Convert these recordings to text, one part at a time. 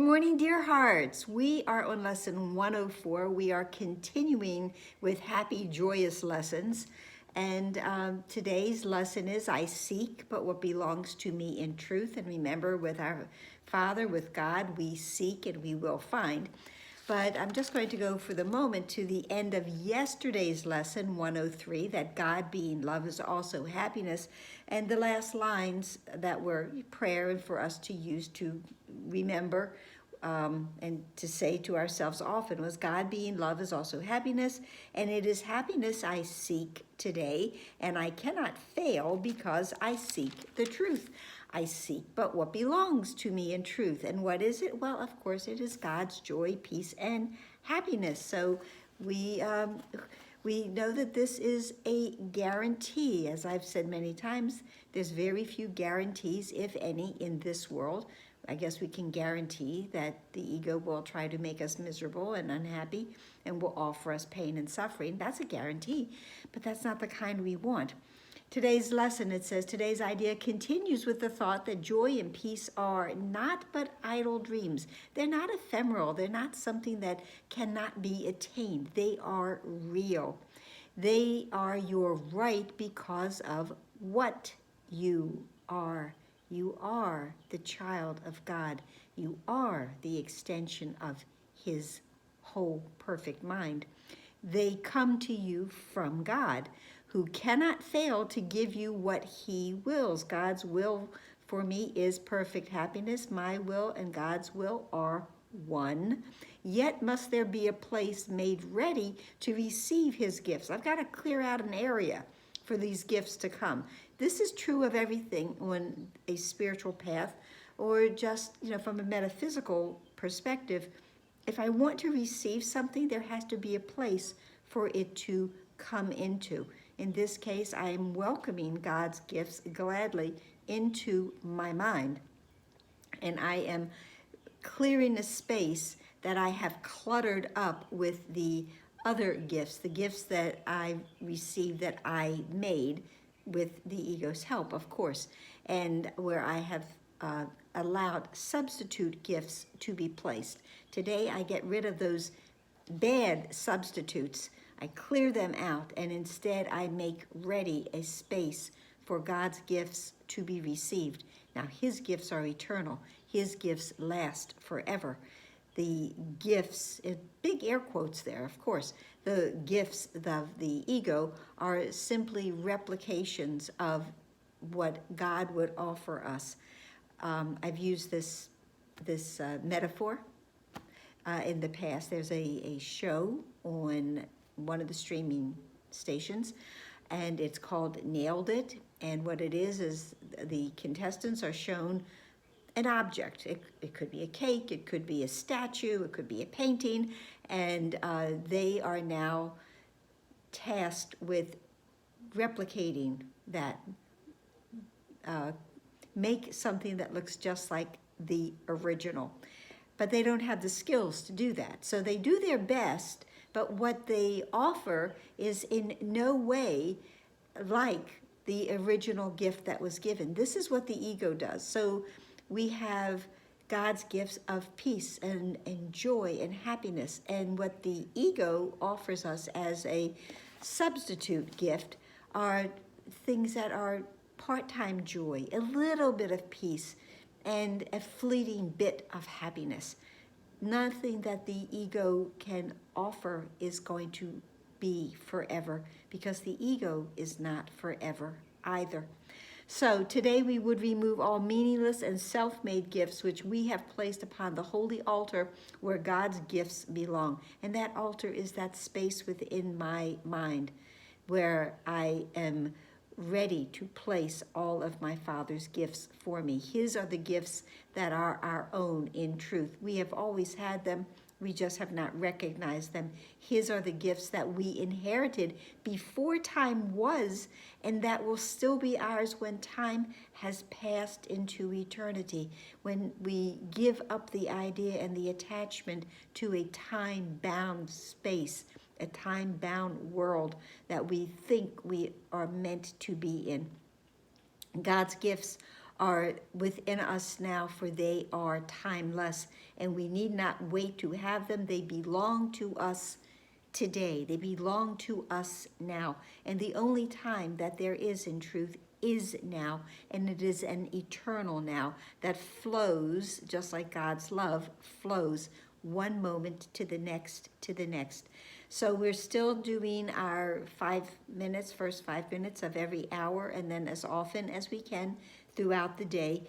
morning, dear hearts. We are on lesson 104. We are continuing with happy, joyous lessons. And today's lesson is I seek but what belongs to me in truth. And remember, with our Father, with God, we seek and we will find. But I'm just going to go for the moment to the end of yesterday's lesson, 103, that God being love is also happiness. And the last lines that were prayer and for us to use to remember and to say to ourselves often was God being love is also happiness. And it is happiness I seek today. And I cannot fail because I seek the truth. I seek but what belongs to me in truth. And what is it? Well, of course, it is God's joy, peace, and happiness. So we know that this is a guarantee. As I've said many times, there's very few guarantees, if any, in this world. I guess we can guarantee that the ego will try to make us miserable and unhappy and will offer us pain and suffering. That's a guarantee, but that's not the kind we want. Today's lesson, it says, today's idea continues with the thought that joy and peace are not but idle dreams. They're not ephemeral. They're not something that cannot be attained. They are real. They are your right because of what you are. You are the child of God. You are the extension of His whole perfect mind. They come to you from God, who cannot fail to give you what He wills. God's will for me is perfect happiness. My will and God's will are one. Yet must there be a place made ready to receive His gifts. I've got to clear out an area for these gifts to come. This is true of everything on a spiritual path, or just, from a metaphysical perspective. If I want to receive something, there has to be a place for it to come into. In this case, I am welcoming God's gifts gladly into my mind. And I am clearing a space that I have cluttered up with the other gifts, the gifts that I received that I made with the ego's help, of course, and where I have allowed substitute gifts to be placed. Today, I get rid of those bad substitutes. I clear them out, and instead I make ready a space for God's gifts to be received. Now, His gifts are eternal. His gifts last forever. The gifts, big air quotes there, of course, the gifts of the ego are simply replications of what God would offer us. I've used this metaphor in the past. There's a show on one of the streaming stations, and it's called Nailed It. And what it is the contestants are shown an object. It could be a cake, it could be a statue, it could be a painting, and they are now tasked with replicating that, make something that looks just like the original. But they don't have the skills to do that. So they do their best, but what they offer is in no way like the original gift that was given. This is what the ego does. So we have God's gifts of peace and joy and happiness. And what the ego offers us as a substitute gift are things that are part-time joy, a little bit of peace, and a fleeting bit of happiness. Nothing that the ego can offer is going to be forever, because the ego is not forever either. So today we would remove all meaningless and self-made gifts which we have placed upon the holy altar where God's gifts belong. And that altar is that space within my mind where I am ready to place all of my Father's gifts for me. His are the gifts that are our own in truth. We have always had them. We just have not recognized them. His are the gifts that we inherited before time was, and that will still be ours when time has passed into eternity, when we give up the idea and the attachment to a time-bound space, a time-bound world that we think we are meant to be in. God's gifts are within us now, for they are timeless, and we need not wait to have them. They belong to us today. They belong to us now. And the only time that there is in truth is now, and it is an eternal now that flows just like God's love flows one moment to the next to the next. So we're still doing our 5 minutes, first 5 minutes of every hour, and then as often as we can throughout the day,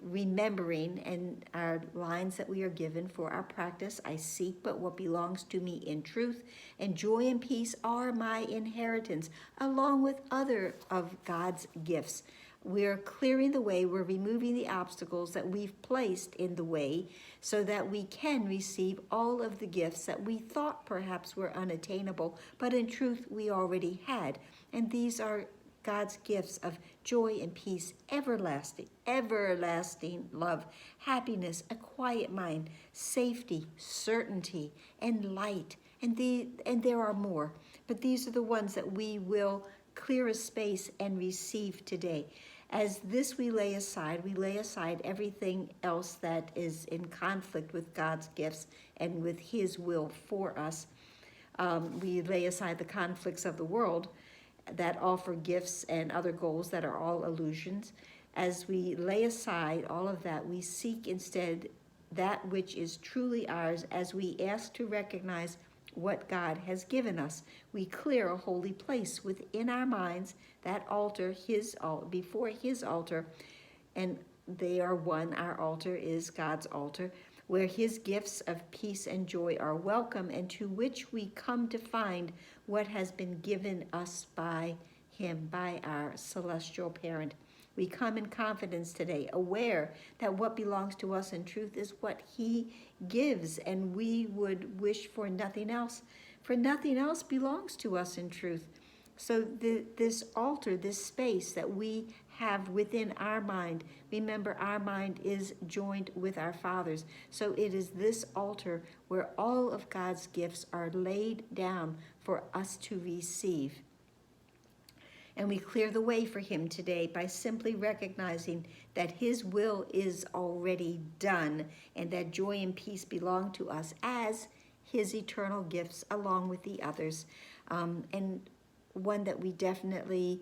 remembering and our lines that we are given for our practice. I seek but what belongs to me in truth, and joy and peace are my inheritance, along with other of God's gifts. We're clearing the way, we're removing the obstacles that we've placed in the way so that we can receive all of the gifts that we thought perhaps were unattainable, but in truth we already had. And these are God's gifts of joy and peace, everlasting, everlasting love, happiness, a quiet mind, safety, certainty, and light. And there are more, but these are the ones that we will clear a space and receive today. As this we lay aside everything else that is in conflict with God's gifts and with His will for us. We lay aside the conflicts of the world that offer gifts and other goals that are all illusions. As we lay aside all of that, we seek instead that which is truly ours as we ask to recognize what God has given us. We clear a holy place within our minds, that altar, before His altar, and they are one. Our altar is God's altar, where His gifts of peace and joy are welcome, and to which we come to find what has been given us by Him, by our celestial parent. We come in confidence today, aware that what belongs to us in truth is what He gives, and we would wish for nothing else, for nothing else belongs to us in truth. So this altar, this space that we have within our mind, remember our mind is joined with our Father's. So it is this altar where all of God's gifts are laid down for us to receive. And we clear the way for Him today by simply recognizing that His will is already done and that joy and peace belong to us as His eternal gifts along with the others. And one that we definitely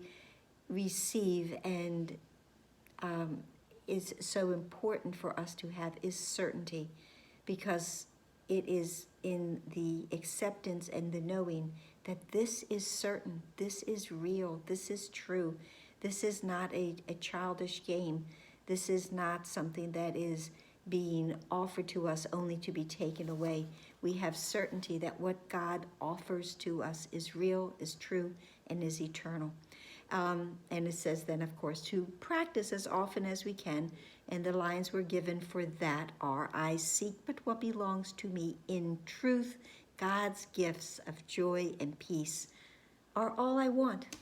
receive and is so important for us to have is certainty, because it is in the acceptance and the knowing that this is certain, this is real, this is true. This is not a childish game. This is not something that is being offered to us only to be taken away. We have certainty that what God offers to us is real, is true, and is eternal. And it says then, of course, to practice as often as we can. And the lines we're given for that are, I seek but what belongs to me in truth. God's gifts of joy and peace are all I want.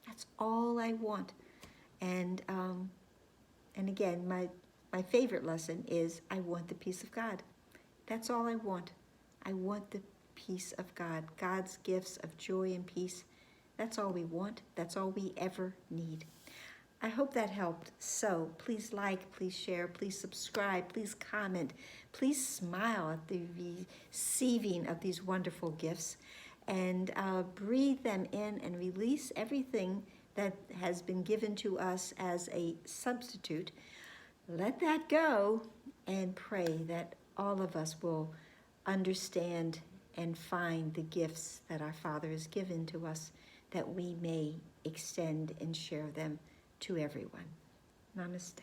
That's all I want. And again, my favorite lesson is I want the peace of God. That's all I want. I want the peace of God. God's gifts of joy and peace. That's all we want. That's all we ever need. I hope that helped. So please like, please share, please subscribe, please comment, please smile at the receiving of these wonderful gifts, and breathe them in and release everything that has been given to us as a substitute. Let that go and pray that all of us will understand and find the gifts that our Father has given to us, that we may extend and share them to everyone. Namaste.